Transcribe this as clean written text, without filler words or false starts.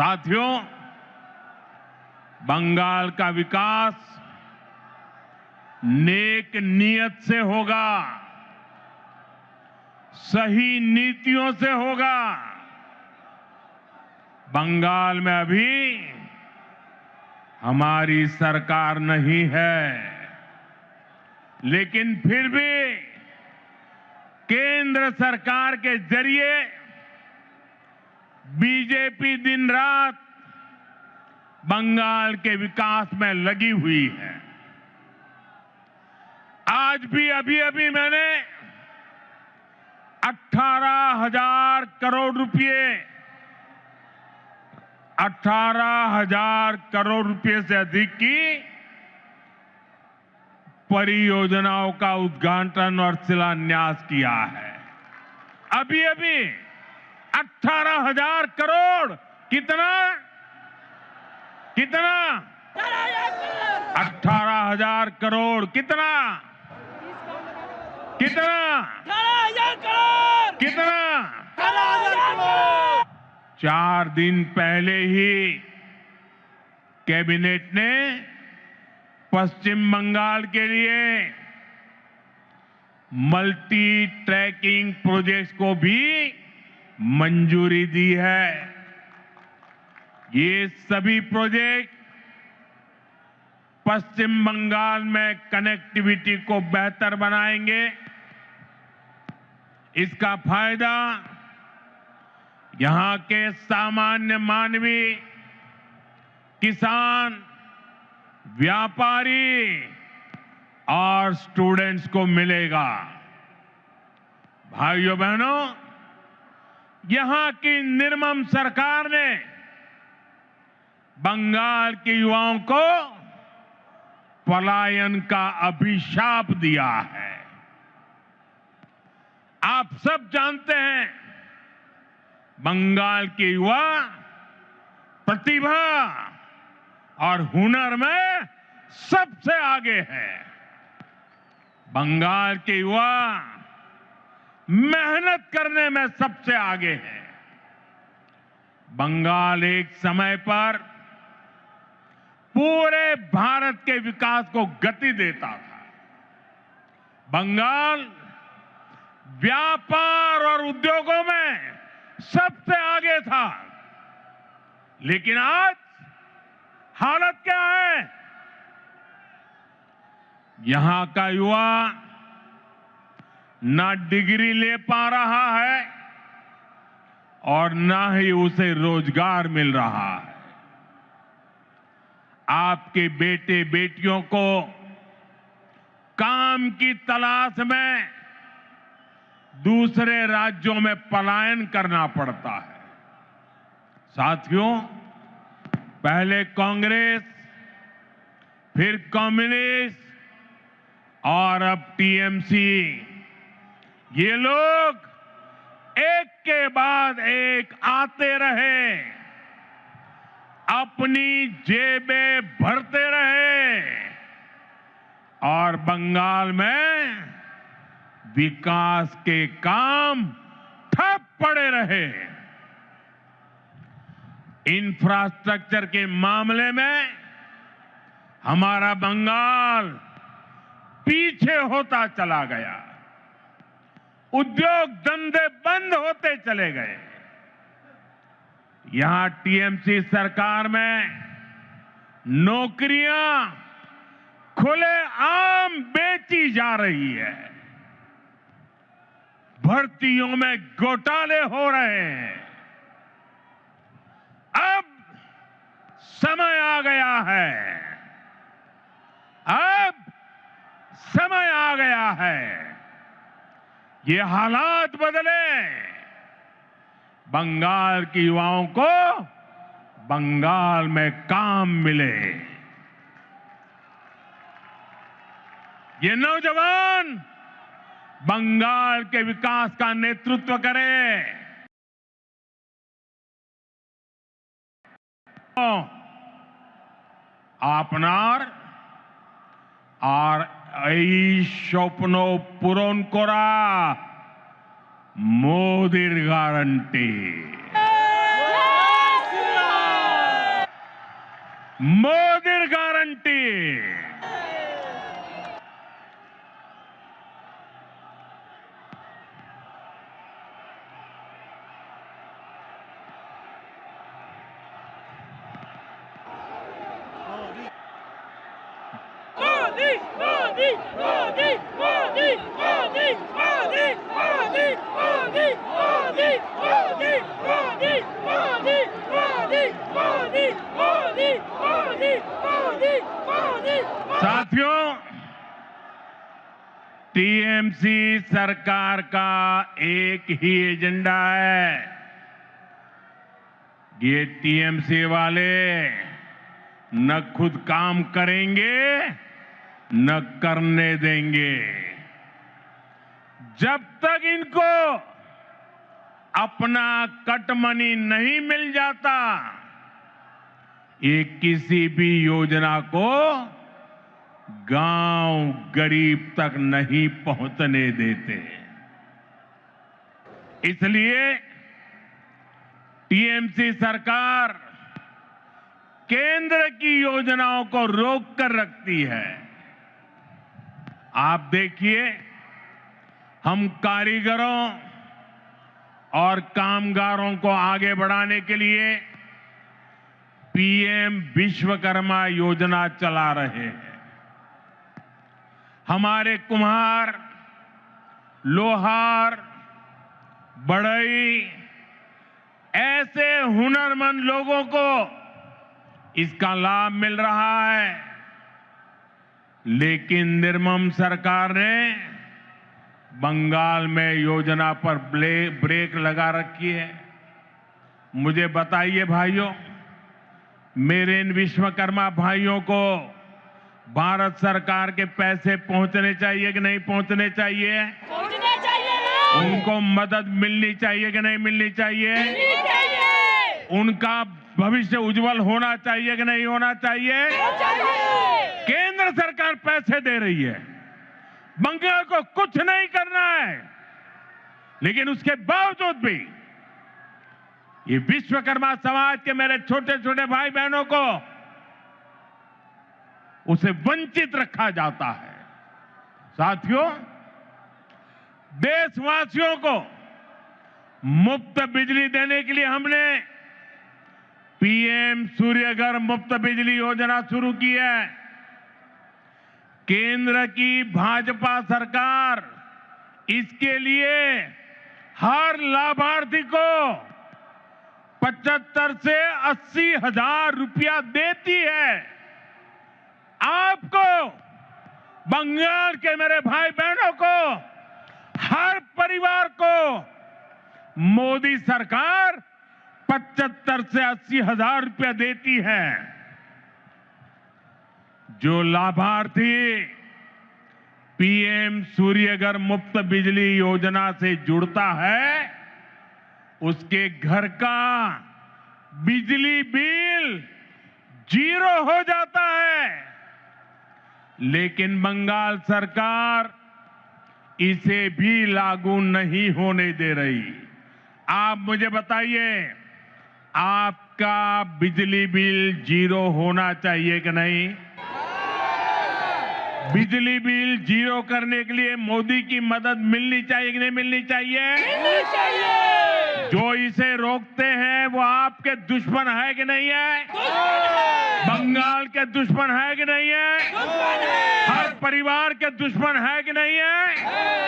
साथियों, बंगाल का विकास नेक नीयत से होगा, सही नीतियों से होगा। बंगाल में अभी हमारी सरकार नहीं है, लेकिन फिर भी केंद्र सरकार के जरिए बीजेपी दिन रात बंगाल के विकास में लगी हुई है। आज भी अभी मैंने 18,000 करोड़ रुपए 18,000 करोड़ रुपए से अधिक की परियोजनाओं का उद्घाटन और शिलान्यास किया है। अभी 18,000 करोड़ कितना 18,000 करोड़ कितना 18,000 करोड़ कितना 18,000 करोड़। 4 दिन पहले ही कैबिनेट ने पश्चिम बंगाल के लिए मल्टी ट्रैकिंग प्रोजेक्ट्स को भी मंजूरी दी है। ये सभी प्रोजेक्ट पश्चिम बंगाल में कनेक्टिविटी को बेहतर बनाएंगे। इसका फायदा यहां के सामान्य मानवी, किसान, व्यापारी और स्टूडेंट्स को मिलेगा। भाइयों बहनों, यहां की निर्मम सरकार ने बंगाल के युवाओं को पलायन का अभिशाप दिया है। आप सब जानते हैं, बंगाल के युवा प्रतिभा और हुनर में सबसे आगे हैं। बंगाल के युवा मेहनत करने में सबसे आगे हैं। बंगाल एक समय पर पूरे भारत के विकास को गति देता था। बंगाल व्यापार और उद्योगों में सबसे आगे था, लेकिन आज हालत क्या है? यहां का युवा ना डिग्री ले पा रहा है और ना ही उसे रोजगार मिल रहा है। आपके बेटे बेटियों को काम की तलाश में दूसरे राज्यों में पलायन करना पड़ता है। साथियों, पहले कांग्रेस, फिर कम्युनिस्ट और अब टीएमसी, ये लोग एक के बाद एक आते रहे, अपनी जेबें भरते रहे और बंगाल में विकास के काम ठप पड़े रहे। इंफ्रास्ट्रक्चर के मामले में हमारा बंगाल पीछे होता चला गया। उद्योग धंधे बंद होते चले गए। यहां टीएमसी सरकार में नौकरियां खुलेआम बेची जा रही है। भर्तियों में घोटाले हो रहे हैं। अब समय आ गया है, अब समय आ गया है, ये हालात बदले। बंगाल के युवाओं को बंगाल में काम मिले। ये नौजवान बंगाल के विकास का नेतृत्व करें। আপনার আর এই স্বপ্ন পূরণ করা মোদির গ্যারান্টি। मोदी गारंटी। मोदी मोदी मोदी मोदी मोदी मोदी मोदी मोदी मोदी मोदी मोदी मोदी मोदी मोदी मोदी मोदी मोदी मोदी। साथियों, टीएमसी सरकार का एक ही एजेंडा है। ये टीएमसी वाले न खुद काम करेंगे न करने देंगे। जब तक इनको अपना कट मनी नहीं मिल जाता, ये किसी भी योजना को गांव गरीब तक नहीं पहुंचने देते। इसलिए टीएमसी सरकार केंद्र की योजनाओं को रोक कर रखती है। आप देखिए, हम कारीगरों और कामगारों को आगे बढ़ाने के लिए पीएम विश्वकर्मा योजना चला रहे हैं। हमारे कुम्हार, लोहार, बढ़ई, ऐसे हुनरमंद लोगों को इसका लाभ मिल रहा है। लेकिन निर्मम सरकार ने बंगाल में योजना पर ब्रेक लगा रखी है। मुझे बताइए भाइयों, मेरे इन विश्वकर्मा भाइयों को भारत सरकार के पैसे पहुंचने चाहिए कि नहीं पहुंचने चाहिए? पहुंचने चाहिए। उनको मदद मिलनी चाहिए कि नहीं मिलनी चाहिए? मिलनी चाहिए। उनका भविष्य उज्जवल होना चाहिए कि नहीं होना चाहिए? केंद्र सरकार पैसे दे रही है, बंगाल को कुछ नहीं करना है, लेकिन उसके बावजूद भी ये विश्वकर्मा समाज के मेरे छोटे छोटे भाई बहनों को उसे वंचित रखा जाता है। साथियों, देशवासियों को मुफ्त बिजली देने के लिए हमने पीएम सूर्यघर मुफ्त बिजली योजना शुरू की है। केंद्र की भाजपा सरकार इसके लिए हर लाभार्थी को 75 से 80 हजार रुपया देती है। आपको, बंगाल के मेरे भाई बहनों को, हर परिवार को मोदी सरकार 75 से 80 हजार रुपया देती है। जो लाभार्थी पीएम सूर्यघर मुफ्त बिजली योजना से जुड़ता है, उसके घर का बिजली बिल 0 हो जाता है। लेकिन बंगाल सरकार इसे भी लागू नहीं होने दे रही। आप मुझे बताइए, आपका बिजली बिल 0 होना चाहिए कि नहीं? बिजली बिल 0 करने के लिए मोदी की मदद मिलनी चाहिए कि नहीं मिलनी चाहिए? मिलनी चाहिए। जो इसे रोकते हैं वो आपके दुश्मन है कि नहीं है? बंगाल के दुश्मन है कि नहीं है? दुश्मन है। हर परिवार के दुश्मन है कि नहीं है?